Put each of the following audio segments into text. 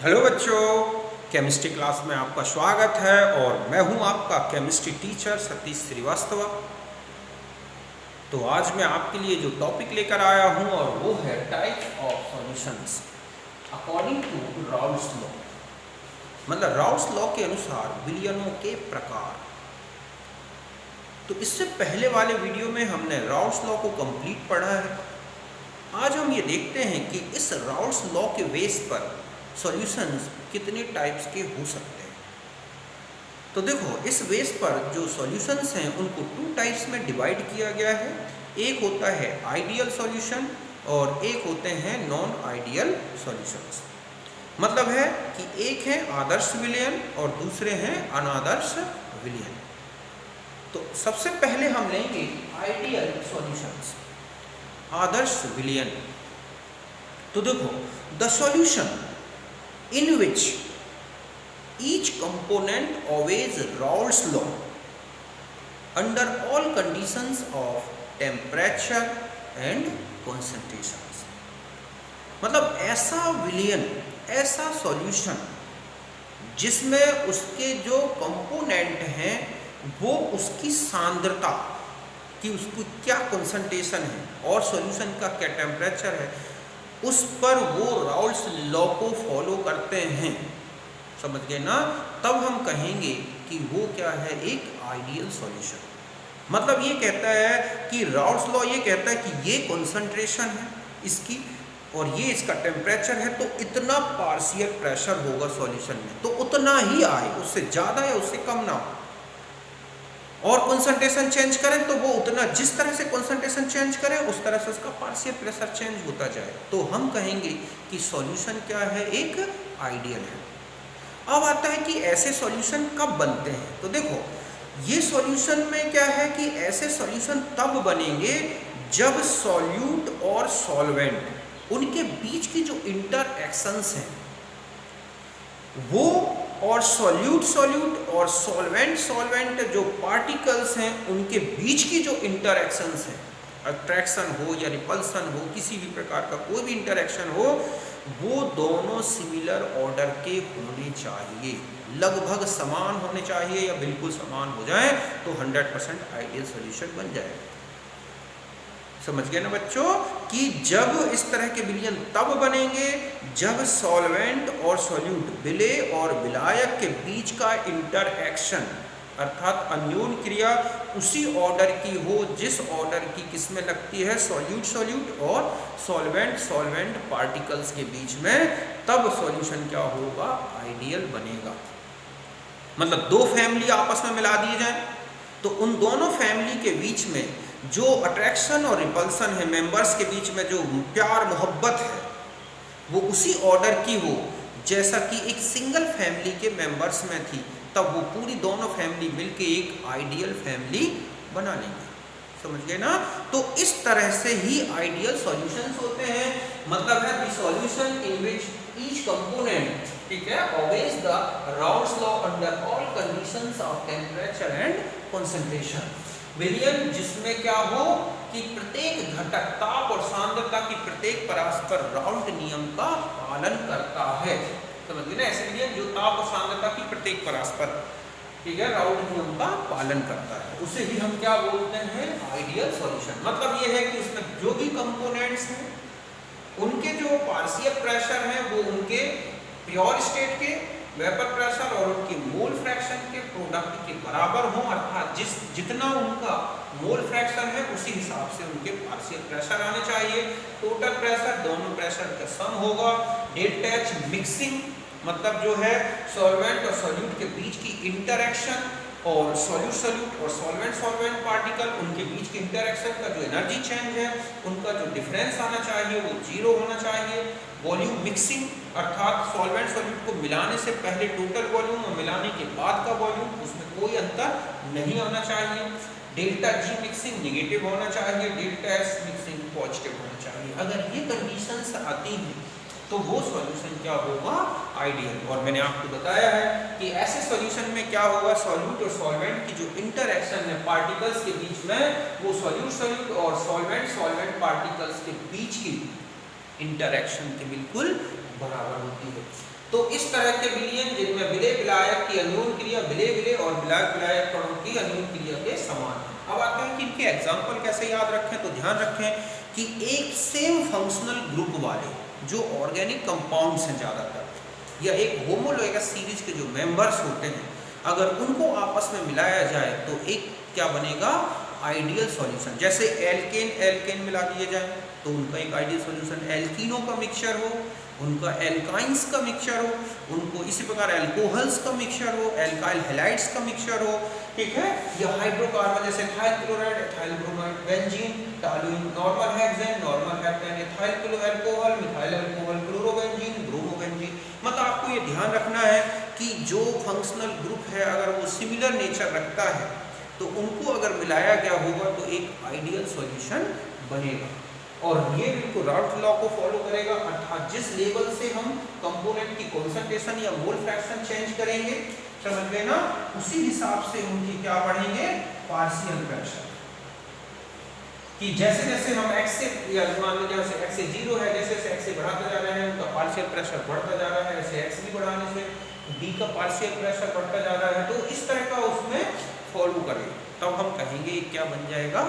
Hello बच्चों, chemistry class में आपका स्वागत है और मैं हूं आपका केमिस्ट्री टीचर सतीश श्रीवास्तव। तो आज मैं आपके लिए जो टॉपिक लेकर आया हूं और वो है type of solutions according to Raoult's law. मतलब राउल्स लॉ के अनुसार विलयनों के प्रकार। तो इससे पहले वाले वीडियो में हमने राउल्स लॉ को कंप्लीट पढ़ा है। आज हम ये देखते हैं कि इस राउल्स लॉ के बेस पर सॉल्यूशंस कितने टाइप्स के हो सकते हैं। तो देखो, इस बेस पर जो सॉल्यूशंस हैं उनको टू टाइप्स में डिवाइड किया गया है। एक होता है आइडियल सॉल्यूशन और एक होते हैं नॉन आइडियल सॉल्यूशंस। मतलब है कि एक है आदर्श विलयन और दूसरे हैं अनादर्श विलयन। तो सबसे पहले हम लेंगे आइडियल सॉल्यूशंस, आदर्श विलयन। तो देखो, the solution in which each component obeys Raoult's law under all conditions of temperature and concentrations। मतलब ऐसा विलयन, ऐसा सॉल्यूशन जिसमें उसके जो कंपोनेंट हैं वो उसकी सांद्रता कि उसको क्या कंसंट्रेशन है और सॉल्यूशन का क्या टेम्परेचर है, उस पर वो राउल्स लॉ को फॉलो करते हैं। समझ गए ना? तब हम कहेंगे कि वो क्या है, एक आइडियल सॉल्यूशन। मतलब ये कहता है कि राउल्स लॉ ये कहता है कि ये कंसंट्रेशन है इसकी और ये इसका टेम्परेचर है, तो इतना पार्शियल प्रेशर होगा सॉल्यूशन में, तो उतना ही आए, उससे ज़्यादा या उससे कम ना हो। और कंसंट्रेशन चेंज करें तो वो उतना, जिस तरह से कंसंट्रेशन चेंज करें उस तरह से उसका पार्शियल प्रेशर चेंज होता जाए, तो हम कहेंगे कि सॉल्यूशन क्या है, एक आइडियल है। अब आता है कि ऐसे सॉल्यूशन कब बनते हैं। तो देखो, ये सॉल्यूशन में क्या है कि ऐसे सॉल्यूशन तब बनेंगे जब सॉल्यूट और सॉल्वेंट, उनके बीच की जो इंटरएक्शंस हैं वो, और सॉल्यूट और सॉल्वेंट जो पार्टिकल्स हैं उनके बीच की जो इंटरएक्शंस हैं, अट्रैक्शन हो या रिपल्सन हो, किसी भी प्रकार का कोई भी इंटरएक्शन हो, वो दोनों सिमिलर ऑर्डर के होने चाहिए, लगभग समान होने चाहिए या बिल्कुल समान हो जाए तो 100% आइडियल सॉल्यूशन बन जाएगा। समझ गए ना बच्चों कि जब इस तरह के विलयन तब बनेंगे जब सॉल्वेंट और सॉल्यूट, विलेय और विलायक के बीच का इंटरएक्शन अर्थात अन्योन क्रिया उसी ऑर्डर की हो जिस ऑर्डर की किसमें लगती है, सॉल्यूट और सॉल्वेंट पार्टिकल्स के बीच में, तब सॉल्यूशन क्या होगा, आइडियल बनेगा। मतलब दो फैमिली आपस में मिला दिए जाए तो उन दोनों फैमिली के बीच में जो अट्रैक्शन और रिपल्सन है, मेंबर्स के बीच में जो प्यार मोहब्बत है, वो उसी ऑर्डर की हो जैसा कि एक सिंगल फैमिली के मेंबर्स में थी, तब वो पूरी दोनों फैमिली मिलके एक आइडियल फैमिली बना लेंगे। समझ गए ना? तो इस तरह से ही आइडियल सॉल्यूशंस होते हैं। मतलब है the solution in which each component, ठीक है, obeys the Raoult's law under all conditions of temperature and concentration। विलयन जिसमें क्या हो कि प्रत्येक घटक ताप और सांद्रता की प्रत्येक परस्पर राउल्ट नियम का पालन करता है। समझ गए ना? ऐसे विलयन जो ताप और सांद्रता की प्रत्येक परस्पर, ठीक है, राउल्ट नियम का पालन करता है, उसे ही हम क्या बोलते हैं, आइडियल सॉल्यूशन। मतलब ये है कि उसमें जो भी कंपोनेंट्स हैं उनके जो पार्शियल प्रेशर हैं वो उनके प्योर स्टेट के वेपर प्रेशर और उनके मोल फ्रैक्शन के प्रोडक्ट के बराबर हों, अर्थात जितना उनका मोल फ्रैक्शन है उसी हिसाब से उनके पार्शियल प्रेशर आने चाहिए। टोटल प्रेशर दोनों प्रेशर का सम होगा। डेल्टा एच मिक्सिंग, मतलब जो है सॉल्वेंट और सॉल्यूट के बीच की इंटरएक्शन और सॉल्यूट और सॉल्वेंट पार्टिकल, उनके बीच के इंटरएक्शन का जो एनर्जी चेंज है, उनका जो डिफरेंस आना चाहिए वो 0 होना चाहिए। वॉल्यूम मिक्सिंग, अर्थात सॉल्वेंट सॉल्यूट को मिलाने से पहले टोटल वॉल्यूम और मिलाने के बाद का वॉल्यूम, उसमें कोई अंतर नहीं आना चाहिए। डेल्टा जी मिक्सिंग नेगेटिव होना चाहिए, डेल्टा एस मिक्सिंग पॉजिटिव होना चाहिए। अगर ये कंडीशंस आती हैं तो वो सॉल्यूशन क्या होगा, आइडियल। और मैंने आपको बताया है कि ऐसे सॉल्यूशन में क्या होगा, सॉल्यूट और सॉल्वेंट की जो इंटरएक्शन है पार्टिकल्स के बीच में, वो सॉल्यूट और सॉल्वेंट पार्टिकल्स के बीच की इंटरैक्शन के बिल्कुल बराबर होती है। तो इस तरह के विलयन जिनमें विलय विलायक की अन्योन क्रिया विलय विलय और विलायक विलायक कणों की अन्योन क्रिया के समान है। अब आते हैं कि इनके एग्जाम्पल कैसे याद रखें। तो ध्यान रखें कि एक सेम फंक्शनल ग्रुप वाले जो ऑर्गेनिक कंपाउंड्स हैं ज़्यादातर, या एक होमोलोगस सीरीज के जो मेंबर्स होते हैं, अगर उनको आपस में मिलाया जाए तो एक क्या बनेगा, आइडियल सॉल्यूशन। जैसे एल्केन एल्केन मिला दिए जाए तो उनका एक आइडियल सॉल्यूशन, एल्कीनों का मिक्सचर हो, उनका एल्काइंस का मिक्सचर हो, उनको इसी प्रकार एल्कोहल्स का मिक्सचर हो, एल्काइल हैलाइड्स का मिक्सचर हो, ठीक है, या हाइड्रोकार्बन जैसे ethyl chloride, ethyl bromide, benzene, toluene, normal hexane, normal heptane, ethyl alcohol, methyl alcohol, chlorobenzene, bromobenzene. मतलब आपको ये ध्यान रखना है कि जो फंक्शनल ग्रुप है अगर वो सिमिलर नेचर रखता है तो उनको अगर मिलाया गया होगा तो एक आइडियल सॉल्यूशन बनेगा। और ये बिल्कुल राउल्ट लॉ को फॉलो करेगा, अर्थात जिस लेवल से हम कंपोनेंट की कॉन्सेंट्रेशन या मोल फ्रैक्शन चेंज करेंगे, समझ गए ना, उसी हिसाब से उनकी क्या बढ़ेंगे, पार्शियल प्रेशर। कि जैसे जैसे हम x से, या मान लीजिए जैसे x से 0 है, जैसे जैसे x से बढ़ाते जा रहे हैं उनका पार्शियल प्रेशर बढ़ता जा रहा है, ऐसे x भी बढ़ाने से d का पार्शियल प्रेशर बढ़ता जा रहा है। तो इस तरह का उसमें फॉलो करें, तब हम कहेंगे क्या बन जाएगा,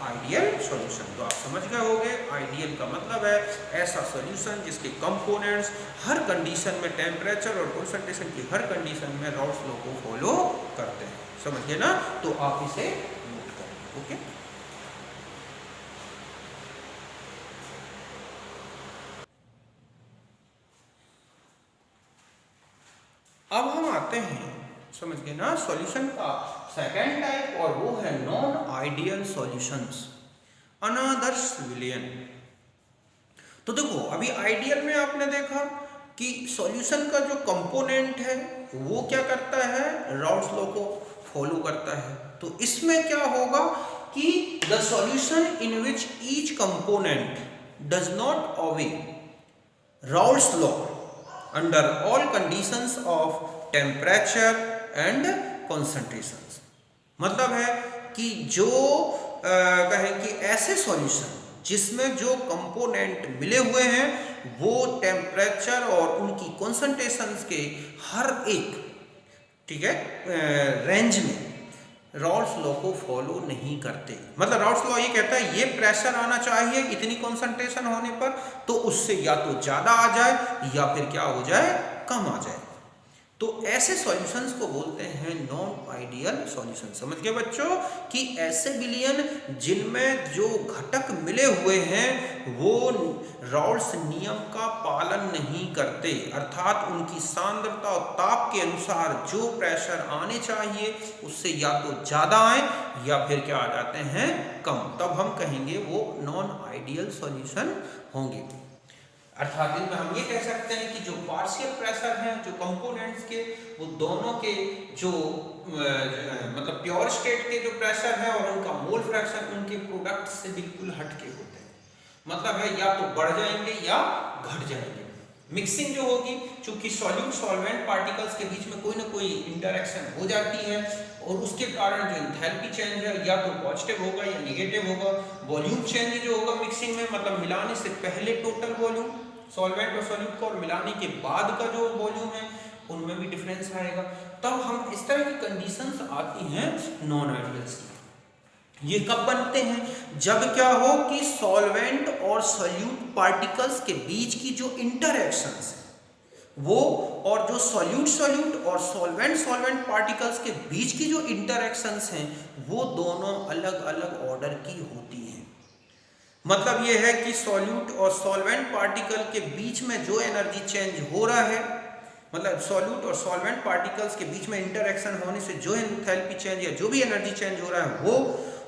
आइडियल सॉल्यूशन। तो आप समझ गए होंगे, आइडियल का मतलब है ऐसा सॉल्यूशन जिसके कंपोनेंट्स हर कंडीशन में, टेम्परेचर और कंसंट्रेशन की हर कंडीशन में राउल्ट लॉ को फॉलो करते हैं। समझ गए ना, तो आप इसे नोट करें। ओके, अब हम आते हैं, समझ गए ना, सॉल्यूशन का सेकेंड टाइप, और वो है नॉन आइडियल सॉल्यूशंस, अनादर्श विलयन। तो देखो अभी आइडियल में आपने देखा कि सॉल्यूशन का जो कंपोनेंट है वो क्या करता है, राउल्ट लॉ को फॉलो करता है। तो इसमें क्या होगा कि the solution in which each component does not obey Raoult law under all conditions of temperature and concentrations. मतलब है कि जो कहें कि ऐसे सॉल्यूशन जिसमें जो कंपोनेंट मिले हुए हैं वो टेम्परेचर और उनकी कॉन्सेंट्रेशंस के हर एक, ठीक है, रेंज में राउल्ट लॉ को फॉलो नहीं करते। मतलब राउल्ट लॉ ये कहता है ये प्रेशर आना चाहिए इतनी कॉन्सेंट्रेशन होने पर, तो उससे या तो ज़्यादा आ जाए या फिर क्या हो जाए, कम आ जाए। तो ऐसे सॉल्यूशंस को बोलते हैं नॉन आइडियल सॉल्यूशन। समझ गए बच्चों कि ऐसे विलयन जिनमें जो घटक मिले हुए हैं वो राउल्ट्स नियम का पालन नहीं करते, अर्थात उनकी सांद्रता और ताप के अनुसार जो प्रेशर आने चाहिए उससे या तो ज़्यादा आए या फिर क्या आ जाते हैं, कम। तब हम कहेंगे वो नॉन आइडियल सॉल्यूशन होंगे। अर्थात इनमें हम ये कह सकते हैं कि जो पार्शियल प्रेशर हैं जो कंपोनेंट्स के, वो दोनों के जो मतलब प्योर स्टेट के जो प्रेशर है और उनका मोल फ्रैक्शन उनके प्रोडक्ट से बिल्कुल हटके होते हैं। मतलब है या तो बढ़ जाएंगे या घट जाएंगे। मिक्सिंग जो होगी, चूंकि सॉल्यूट सॉल्वेंट पार्टिकल्स के बीच में कोई ना कोई इंटरेक्शन हो जाती है और उसके कारण जो एंथैल्पी चेंज है या तो पॉजिटिव होगा या नेगेटिव होगा। वॉल्यूम चेंज जो होगा मिक्सिंग में, मतलब मिलाने से पहले टोटल वॉल्यूम सॉल्वेंट और सॉल्यूट को और मिलाने के बाद का जो वॉल्यूम है उनमें भी डिफरेंस आएगा। तब हम इस तरह की कंडीशंस आती हैं नॉन आइडियल्स की। ये कब बनते हैं, जब क्या हो कि सॉल्वेंट और सॉल्यूट पार्टिकल्स के बीच की जो इंटरैक्शंस है वो, और जो सॉल्यूट सॉल्यूट और सॉल्वेंट सॉल्वेंट पार्टिकल्स के बीच की जो इंटरैक्शंस हैं वो दोनों अलग अलग ऑर्डर की होती हैं। मतलब ये है कि सॉल्यूट और सॉल्वेंट पार्टिकल के बीच में जो एनर्जी चेंज हो रहा है, मतलब सॉल्यूट और सॉल्वेंट पार्टिकल्स के बीच में इंटरैक्शन होने से जो एंथैल्पी चेंज या जो भी एनर्जी चेंज हो रहा है वो,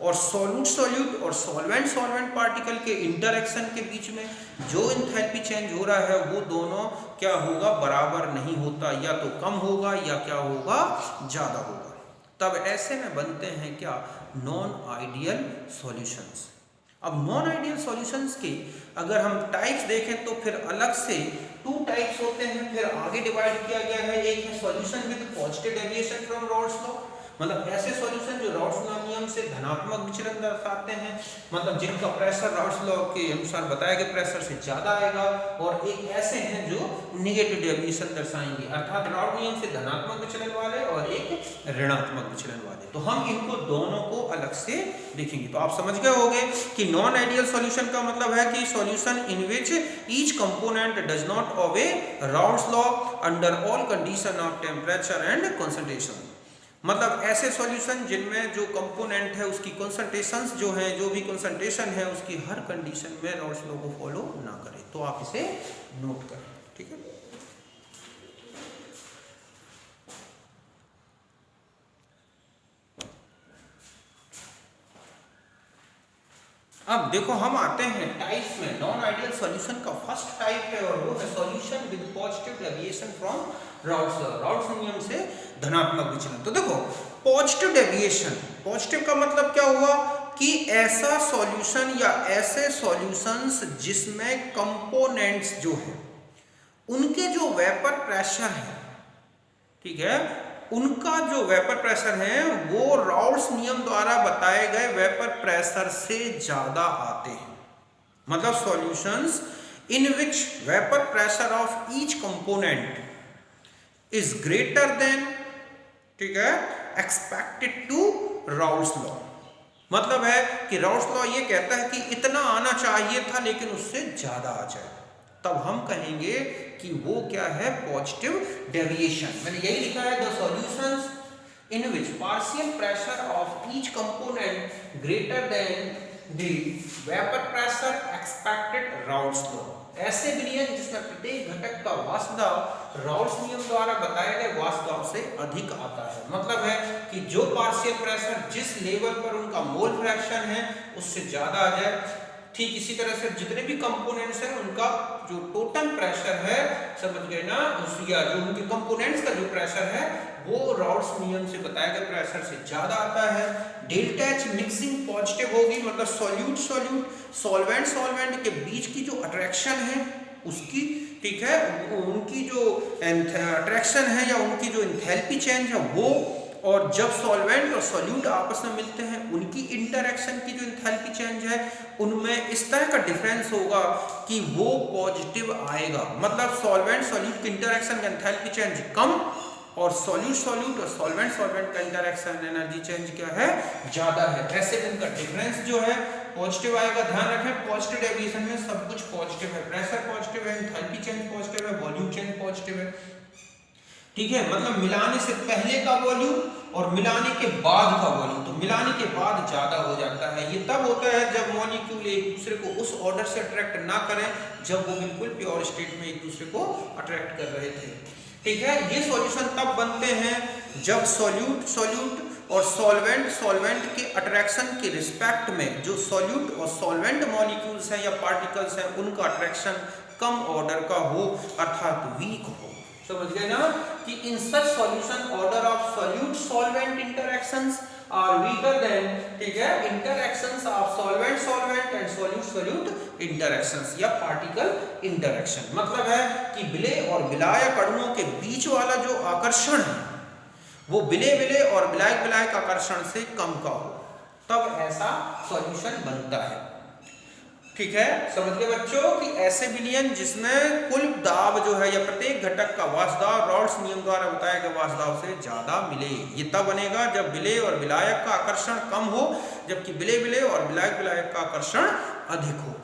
और सॉल्यूट सॉल्यूट और सॉल्वेंट सॉल्वेंट पार्टिकल के इंटरैक्शन के बीच में जो एंथैल्पी चेंज हो रहा है वो दोनों क्या होगा, बराबर नहीं होता, या तो कम होगा या क्या होगा, ज़्यादा होगा। तब ऐसे में बनते हैं क्या, नॉन आइडियल सॉल्यूशंस। अब नॉन आइडियल सॉल्यूशंस के अगर हम टाइप्स देखें तो फिर अलग से 2 टाइप्स होते हैं, फिर आगे डिवाइड किया गया है। एक है solution with positive deviation from Raoult's law, मतलब ऐसे सॉल्यूशन जो राउट्स लॉ नियम से धनात्मक विचलन दर्शाते हैं, मतलब जिनका प्रेशर राउट्स लॉ के अनुसार बताया गया प्रेशर से ज्यादा आएगा, और एक ऐसे हैं जो नेगेटिव डेविएशन दर्शाएंगे, अर्थात राउट नियम से धनात्मक विचलन वाले और एक ऋणात्मक विचलन वाले। तो हम इनको दोनों को अलग से देखेंगे। तो आप समझ गए होंगे कि नॉन आइडियल सॉल्यूशन का मतलब है कि solution in which each component does not obey routes law under all condition of temperature and concentration. मतलब ऐसे सॉल्यूशन जिनमें जो कंपोनेंट है उसकी कंसंट्रेशंस जो है, जो भी कंसंट्रेशन है उसकी हर कंडीशन में राउट्स लॉ को फॉलो ना करें। तो आप इसे नोट करें, ठीक है। अब देखो हम आते हैं टाइप्स में। नॉन आइडियल सॉल्यूशन का फर्स्ट टाइप है और वो है solution with positive deviation from routes law, routes नियम से धनात्मक विचलन। तो देखो पॉजिटिव डेविएशन, पॉजिटिव का मतलब क्या हुआ कि ऐसा सॉल्यूशन या ऐसे सॉल्यूशंस जिसमें कंपोनेंट्स जो हैं उनके जो वेपर प्रेशर है, ठीक है, उनका जो वेपर प्रेशर है वो राउट्स नियम द्वारा बताए गए वेपर प्रेशर से ज्यादा आते हैं। मतलब solutions in which vapour pressure of each component is greater than, ठीक है, एक्सपेक्टेड टू राउट्स लॉ। मतलब है कि राउट्स लॉ ये कहता है कि इतना आना चाहिए था लेकिन उससे ज्यादा आ जाए, तब हम कहेंगे कि वो क्या है, पॉजिटिव डेविएशन। मैंने यही लिखा है, the solutions in which partial pressure of each component greater than the vapour pressure expected routes law. ऐसे विलयन जिसमें प्रत्येक घटक का वाष्प दाब राउट्स नियम द्वारा बताए गए वाष्प दाब से अधिक आता है। मतलब है कि जो पार्शियल प्रेशर जिस लेवल पर उनका मोल फ्रैक्शन है उससे ज्यादा आ जाए, ठीक इसी तरह से जितने भी कंपोनेंट्स हैं उनका जो टोटल प्रेशर है, समझ गए ना, या जो उनके कंपोनेंट्स का जो प्रेशर है वो राउट्स नियम से बताए गए प्रेशर से ज्यादा आता है। डेल्टा एच मिक्सिंग पॉजिटिव होगी, मतलब सॉल्यूट सॉल्वेंट सॉल्वेंट के बीच की जो अट्रैक्शन है उसकी, ठीक है, उनकी जो अट्रैक्शन है या उनकी जो एंथैल्पी चेंज है वो, और जब सॉल्वेंट और सॉल्यूट आपस में मिलते हैं उनकी इंटरैक्शन की जो एंथैल्पी चेंज है उनमें इस तरह का डिफरेंस होगा कि वो पॉजिटिव आएगा। मतलब सॉल्वेंट सॉल्यूट की इंटरैक्शन का एंथैल्पी चेंज कम और सॉल्यूट और सॉल्वेंट का इंटरैक्शन एनर्जी चेंज क्या है, ज्यादा है। ऐसे इनका डिफरेंस जो है पॉजिटिव आएगा। ध्यान रखें पॉजिटिव डेविएशन में सब कुछ पॉजिटिव है, प्रेशर पॉजिटिव है, एंथैल्पी चेंज पॉजिटिव है, वॉल्यूम चेंज पॉजिटिव है, ठीक है। मतलब मिलाने से पहले का वॉल्यूम और मिलाने के बाद का वॉल्यूम, तो मिलाने के बाद ज्यादा हो जाता है। ये तब होता है जब मॉलिक्यूल एक दूसरे को उस ऑर्डर से अट्रैक्ट ना करें जब वो बिल्कुल प्योर स्टेट में एक दूसरे को अट्रैक्ट कर रहे थे, ठीक है। ये सॉल्यूशन तब बनते हैं जब सॉल्यूट और सॉल्वेंट के अट्रैक्शन के रिस्पेक्ट में जो सॉल्यूट और सॉल्वेंट मॉलिक्यूल्स हैं या पार्टिकल्स हैं उनका अट्रैक्शन कम ऑर्डर का हो, अर्थात वीक हो। समझ गए ना कि in such solution order of solute solvent interactions are weaker then, ठीक है, interactions of solvent and solute interactions या पार्टिकल इंटरैक्शन। मतलब है कि विलेय और विलायक अणुओं के बीच वाला जो आकर्षण है वो विलेय और विलायक आकर्षण से कम का हो, तब ऐसा सॉल्यूशन बनता है, ठीक है। समझ गए बच्चों कि ऐसे विलयन जिसमें कुल दाब जो है या प्रत्येक घटक का वाष्प दाब राउट्स नियम द्वारा बताए गए वाष्प दाब से ज्यादा मिले, ये तब बनेगा जब विलेय और विलायक का आकर्षण कम हो जबकि विलेय और विलायक का आकर्षण अधिक हो।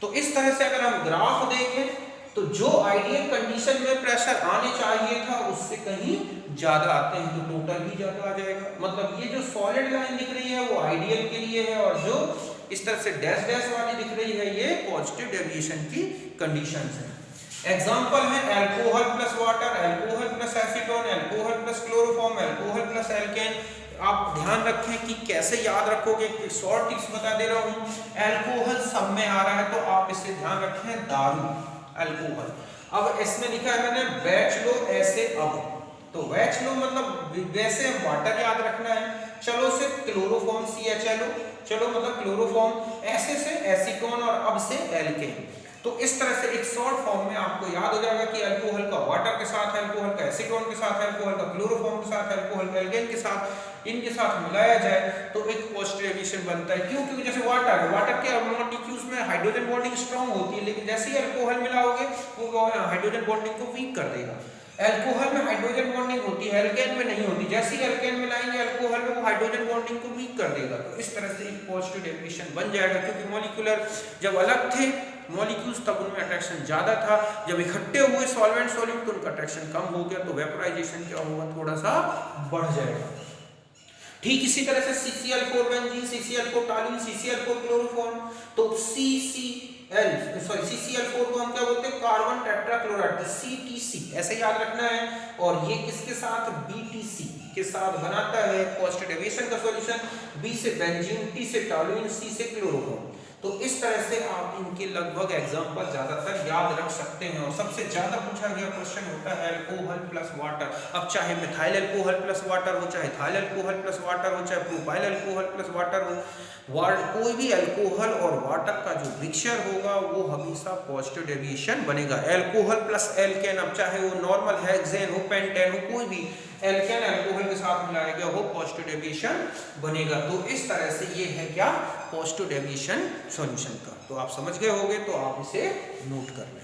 तो इस तरह से अगर हम ग्राफ देखें तो जो आइडियल कंडीशन में प्रेशर आने चाहिए था उससे कहीं ज्यादा आते हैं, तो टोटल भी ज्यादा आ जाएगा। मतलब ये जो सॉलिड लाइन दिख रही है वो आइडियल के लिए है और जो इस तरह से डैश वाली दिख रही है ये पॉजिटिव डेविएशन की कंडीशंस है। एग्जांपल है alcohol plus water, alcohol plus acetone, alcohol plus chloroform, alcohol plus alkane. आप ध्यान रखें कि कैसे याद रखोगे, शॉर्ट टिप्स बता दे रहा हूं। अल्कोहल सब में आ रहा है तो आप इसे ध्यान रखें, दारू अल्कोहल। अब इसमें लिखा है मैंने बैच लो ऐसे, अब तो बैच लो मतलब वैसे वाटर याद रखना है, चलो से क्लोरोफॉर्म CHLO, चलो मतलब क्लोरोफॉर्म, ऐसे से एसीटोन और अब से एल्केन। तो इस तरह से एक शॉर्ट फॉर्म में आपको याद हो जाएगा कि अल्कोहल का वाटर के साथ, अल्कोहल का एसीटोन के साथ, अल्कोहल का क्लोरोफॉर्म के साथ, अल्कोहल का एल्केन के साथ। इनके साथ मिलाया जाए तो एक पॉजिटिव एविएशन बनता है। क्यों? क्योंकि जैसे वाटर के मॉलिक्यूल्स में हाइड्रोजन बॉन्डिंग स्ट्रांग होती है, लेकिन जैसे ही अल्कोहल मिलाओगे वो हाइड्रोजन बॉन्डिंग को वीक कर देगा। अल्कोहल में हाइड्रोजन बॉन्डिंग होती है, एल्केन में नहीं होती। जैसे ही एल्केन मिलाएंगे अल्कोहल में, वो हाइड्रोजन बॉन्डिंग को वीक कर देगा। तो इस तरह से एक पॉजिटिव एविएशन बन जाएगा, क्योंकि मॉलिक्यूलर जब अलग थे मॉलिक्यूल्स तब उनमें अट्रैक्शन ज्यादा था, जब इकट्ठे हुए सॉल्वेंट सॉल्यूट तो उनका अट्रैक्शन कम हो गया, तो वेपोराइजेशन क्या होगा, थोड़ा सा बढ़ जाएगा। ठीक इसी तरह से CCl4 benzene, CCl4 toluene, CCl4 chloroform, तो CCl4 को हम क्या बोलते हैं, कार्बन टेट्राक्लोराइड, CTC ऐसे याद रखना है। और ये किसके साथ, BTC के साथ बनाता है पॉजिटिव एविएशन का सॉल्यूशन। B से बेंजीन, T से टॉल्यूइन, C से क्लोरोफॉर्म। तो इस तरह से आप इनके लगभग एग्जाम्पल ज्यादातर याद रख सकते हैं। और सबसे ज्यादा पूछा गया क्वेश्चन होता है अल्कोहल प्लस वाटर। अब चाहे मिथाइल अल्कोहल प्लस वाटर हो, चाहे इथाइल अल्कोहल प्लस वाटर हो, चाहे प्रोपाइल अल्कोहल प्लस वाटर हो, कोई भी अल्कोहल और वाटर का जो मिक्सचर होगा वो हमेशा पॉजिटिव डेविएशन बनेगा। अल्कोहल प्लस एल्केन, अब चाहे वो नॉर्मल हेक्सेन हो, पेंटेन हो, कोई भी एल्केन अल्कोहल के साथ मिलाया गया हो, पॉजिटिव डेविएशन बनेगा। तो इस तरह से ये है क्या, पॉजिटिव डेविएशन सॉल्यूशन का। तो आप समझ गए होंगे, तो आप इसे नोट कर लें।